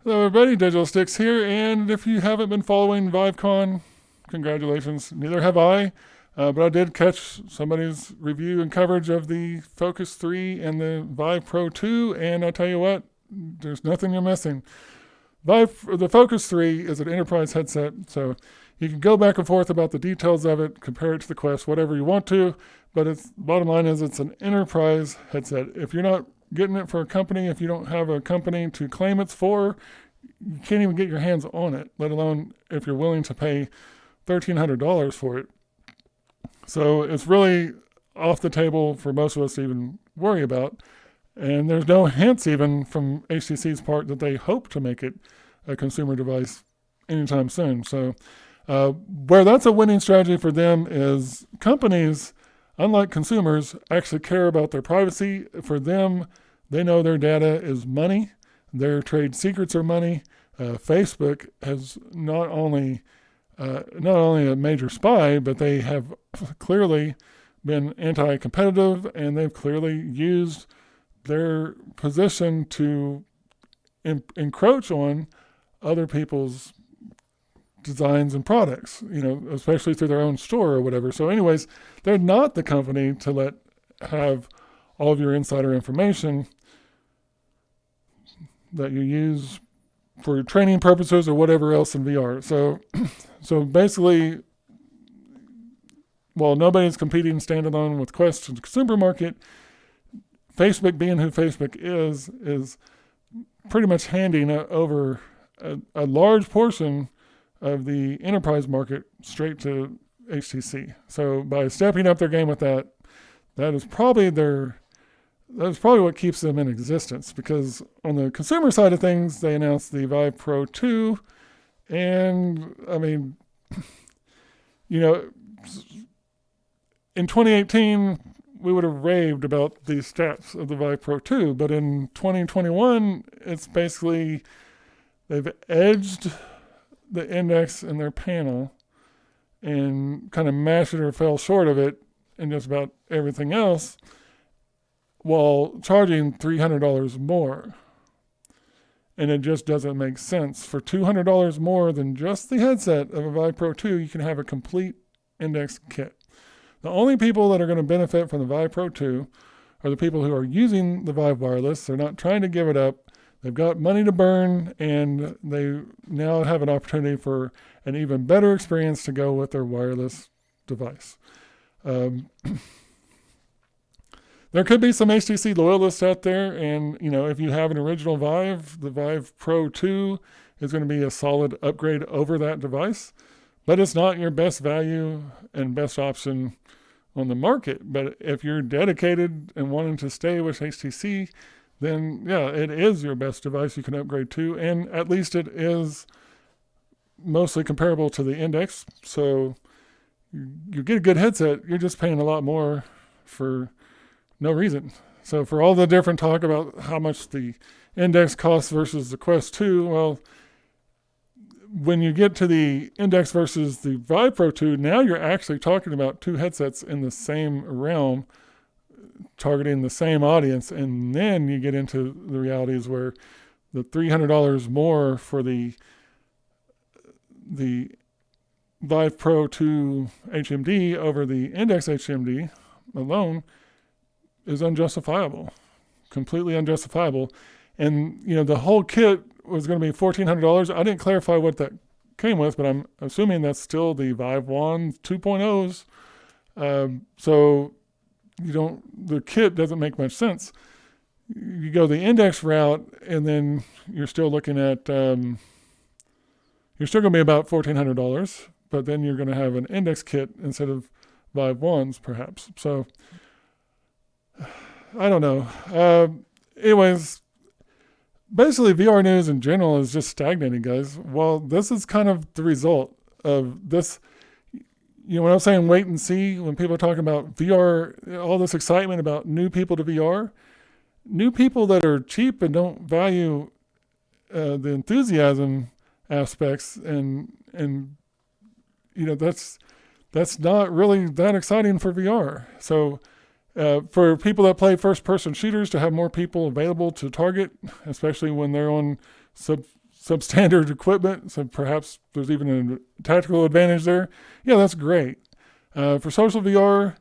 Hello everybody, Digital Sticks here, and if you haven't been following ViveCon, congratulations, neither have I, but I did catch somebody's review and coverage of the Focus 3 and the Vive Pro 2, and I tell you what, there's nothing you're missing. The Focus 3 is an enterprise headset, so you can go back and forth about the details of it, compare it to the Quest, whatever you want to, but bottom line is it's an enterprise headset. If you're not getting it for a company, if you don't have a company to claim it's for, you can't even get your hands on it, let alone if you're willing to pay $1,300 for it. So it's really off the table for most of us to even worry about. And there's no hints even from HTC's part that they hope to make it a consumer device anytime soon. So where that's a winning strategy for them is companies, unlike consumers, actually care about their privacy. For them, they know their data is money. Their trade secrets are money. Facebook has not only a major spy, but they have clearly been anti-competitive, and they've clearly used their position to encroach on other people's designs and products, especially through their own store or whatever. So anyways, they're not the company to have all of your insider information that you use for training purposes or whatever else in VR. So basically, while nobody's competing standalone with Quest in the consumer market, Facebook, being who Facebook is pretty much handing over a large portion of the enterprise market straight to HTC. So by stepping up their game with that is probably what keeps them in existence, because on the consumer side of things, they announced the Vive Pro 2, and I mean, in 2018, we would have raved about the stats of the Vive Pro 2, but in 2021, it's basically, they've edged the index in their panel and kind of mashed it or fell short of it in just about everything else, while charging $300 more. And it just doesn't make sense. For $200 more than just the headset of a Vive Pro 2, you can have a complete index kit. The only people that are going to benefit from the Vive Pro 2 are the people who are using the Vive Wireless. They're not trying to give it up. They've got money to burn, and they now have an opportunity for an even better experience to go with their wireless device. There could be some HTC loyalists out there, and if you have an original Vive, the Vive Pro 2 is going to be a solid upgrade over that device, but it's not your best value and best option on the market. But if you're dedicated and wanting to stay with HTC, then yeah, it is your best device you can upgrade to, and at least it is mostly comparable to the Index. So you get a good headset, you're just paying a lot more for no reason. So for all the different talk about how much the Index costs versus the Quest 2, well, when you get to the Index versus the Vive Pro 2, now you're actually talking about two headsets in the same realm, targeting the same audience, and then you get into the realities where the $300 more for the Vive Pro 2 HMD over the Index HMD alone is unjustifiable, completely unjustifiable. And the whole kit was going to be $1,400. I didn't clarify what that came with, but I'm assuming that's still the Vive Wand 2.0s. So the kit doesn't make much sense. You go the Index route, and then you're still looking at you're still going to be about $1,400, but then you're going to have an Index kit instead of Vive Wands, perhaps. So I don't know. Anyways, basically VR news in general is just stagnating, guys. Well, this is kind of the result of this. When I'm saying wait and see, when people are talking about VR, all this excitement about new people to VR, new people that are cheap and don't value the enthusiasm aspects, and that's not really that exciting for VR. So for people that play first-person shooters, to have more people available to target, especially when they're on substandard equipment, so perhaps there's even a tactical advantage there. Yeah, that's great. For social VR,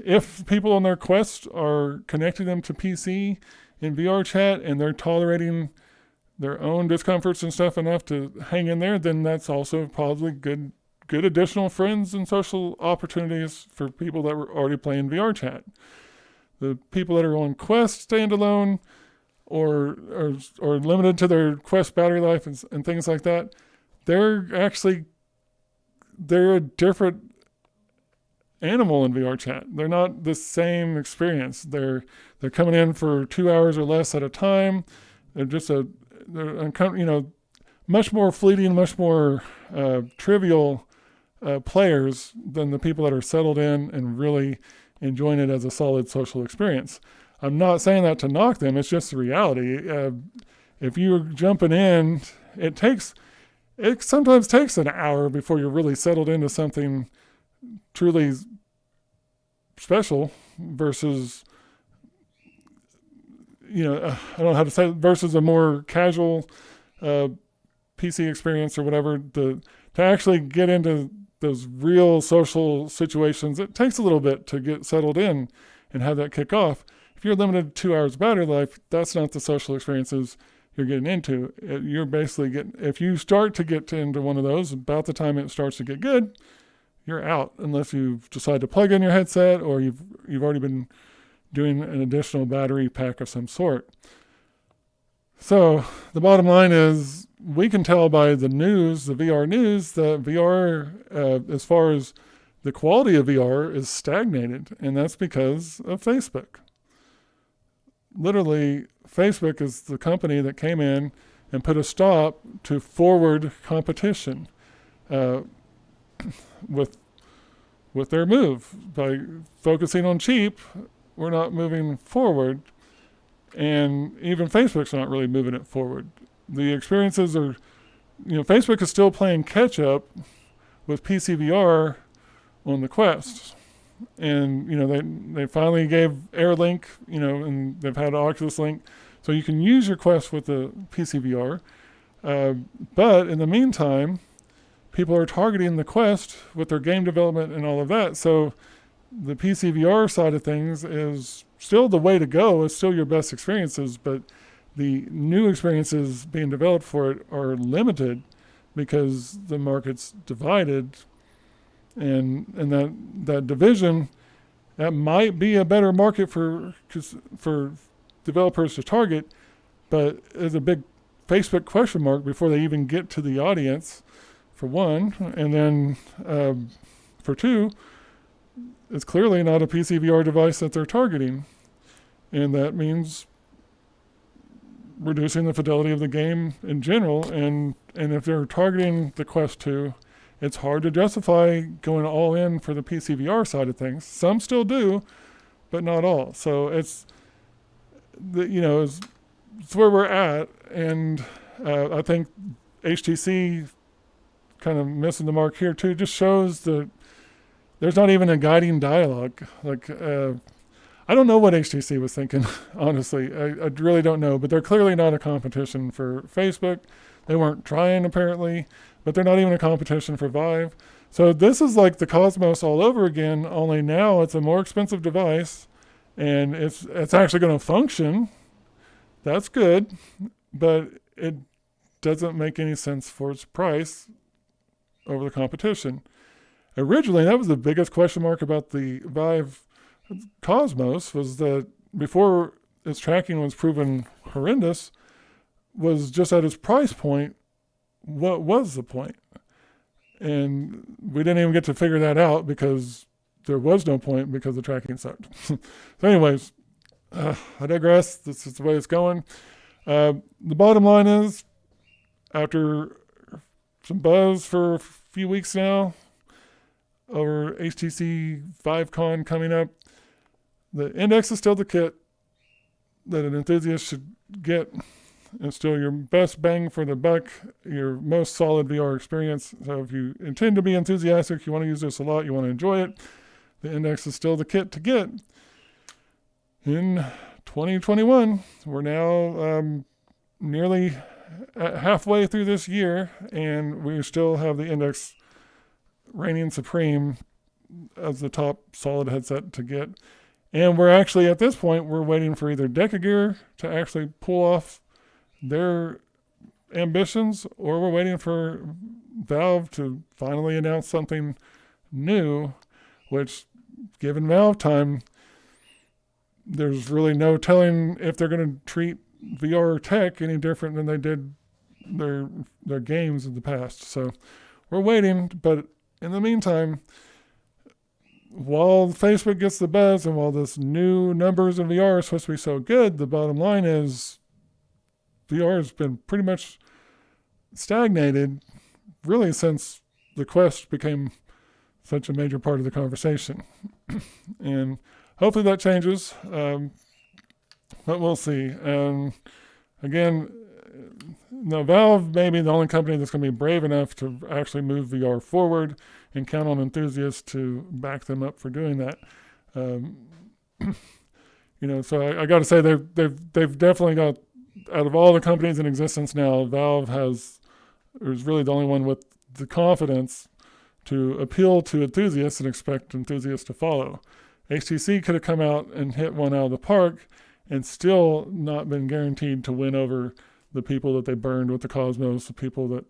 if people on their Quest are connecting them to PC in VR chat and they're tolerating their own discomforts and stuff enough to hang in there, then that's also probably good additional friends and social opportunities for people that were already playing VR chat. The people that are on Quest standalone or limited to their Quest battery life and things like that, they're a different animal in VR chat. They're not the same experience. They're coming in for 2 hours or less at a time. They're just much more fleeting, much more trivial players than the people that are settled in and really enjoying it as a solid social experience. I'm not saying that to knock them. It's just the reality. If you're jumping in, it sometimes takes an hour before you're really settled into something truly special versus, I don't know how to say it, versus a more casual PC experience or whatever. To actually get into those real social situations, it takes a little bit to get settled in and have that kick off. If you're limited to 2 hours battery life, that's not the social experiences you're getting into. You're basically if you start to get into one of those, about the time it starts to get good, you're out, unless you decide to plug in your headset or you've already been doing an additional battery pack of some sort. So the bottom line is, we can tell by the news, the VR news, that VR, as far as the quality of VR, is stagnated, and that's because of Facebook. Literally, Facebook is the company that came in and put a stop to forward competition with their move. By focusing on cheap, we're not moving forward, and even Facebook's not really moving it forward. The experiences are, Facebook is still playing catch up with PC VR on the Quest. And, they finally gave AirLink, and they've had Oculus Link. So you can use your Quest with the PC VR. But in the meantime, people are targeting the Quest with their game development and all of that. So the PC VR side of things is still the way to go. It's still your best experiences, but the new experiences being developed for it are limited because the market's divided, and that division, that might be a better market for developers to target, but there's a big Facebook question mark before they even get to the audience, for one, and then for two, it's clearly not a PC VR device that they're targeting, and that means reducing the fidelity of the game in general. And if they're targeting the Quest 2, it's hard to justify going all in for the PC VR side of things. Some still do, but not all. So it's where we're at, and I think HTC kind of missing the mark here too. Just shows that there's not even a guiding dialogue. I don't know what HTC was thinking, honestly. I really don't know, but they're clearly not a competition for Facebook. They weren't trying, apparently, but they're not even a competition for Vive. So this is like the Cosmos all over again, only now it's a more expensive device, and it's actually going to function. That's good, but it doesn't make any sense for its price over the competition. Originally, that was the biggest question mark about the Vive Cosmos, was that before its tracking was proven horrendous, was just at its price point, what was the point? And we didn't even get to figure that out because there was no point, because the tracking sucked. So anyways, I digress. This is the way it's going. The bottom line is, after some buzz for a few weeks now over HTC ViveCon coming up, the Index is still the kit that an enthusiast should get. It's still your best bang for the buck, your most solid VR experience. So if you intend to be enthusiastic, you want to use this a lot, you want to enjoy it, the Index is still the kit to get. In 2021, we're now nearly halfway through this year, and we still have the Index reigning supreme as the top solid headset to get. And we're actually, at this point, we're waiting for either Decagear to actually pull off their ambitions, or we're waiting for Valve to finally announce something new, which, given Valve time, there's really no telling if they're going to treat VR tech any different than they did their games in the past. So we're waiting, but in the meantime, while Facebook gets the buzz and while this new numbers in VR are supposed to be so good, the bottom line is VR has been pretty much stagnated really since the Quest became such a major part of the conversation. And hopefully that changes, but we'll see. Again, Valve may be the only company that's going to be brave enough to actually move VR forward and count on Enthusiasts to back them up for doing that. So I got to say they've definitely got, out of all the companies in existence now, Valve is really the only one with the confidence to appeal to enthusiasts and expect enthusiasts to follow. HTC could have come out and hit one out of the park and still not been guaranteed to win over the people that they burned with the Cosmos, the people that,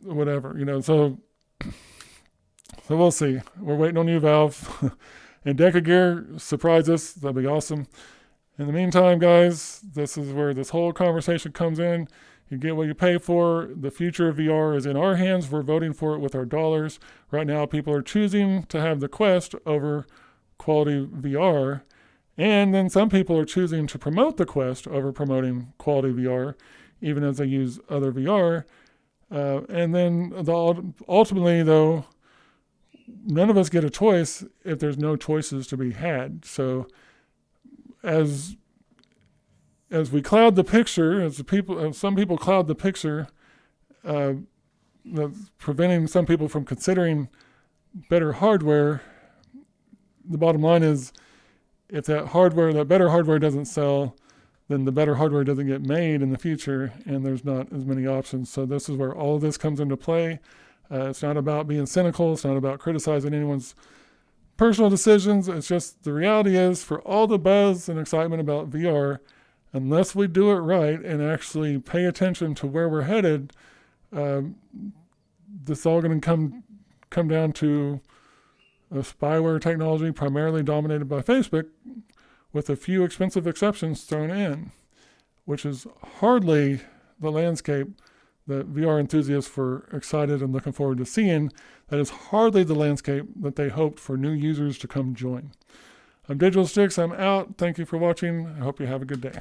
whatever, so we'll see. We're waiting on you, Valve. And Decagear, surprise us. That'd be awesome. In the meantime, guys, this is where this whole conversation comes in. You get what you pay for. The future of VR is in our hands. We're voting for it with our dollars. Right now, people are choosing to have the Quest over quality VR. And then some people are choosing to promote the Quest over promoting quality VR, even as they use other VR. And then ultimately, though, none of us get a choice if there's no choices to be had. So as we cloud the picture, some people cloud the picture, that's preventing some people from considering better hardware. The bottom line is, if that better hardware doesn't sell, then the better hardware doesn't get made in the future, and there's not as many options. So this is where all of this comes into play. It's not about being cynical. It's not about criticizing anyone's personal decisions. It's just the reality is, for all the buzz and excitement about VR, unless we do it right and actually pay attention to where we're headed, this is all going to come down to a spyware technology primarily dominated by Facebook, with a few expensive exceptions thrown in, which is hardly the landscape that VR enthusiasts were excited and looking forward to seeing. That is hardly the landscape that they hoped for new users to come join. I'm Digital Sticks. I'm out. Thank you for watching. I hope you have a good day.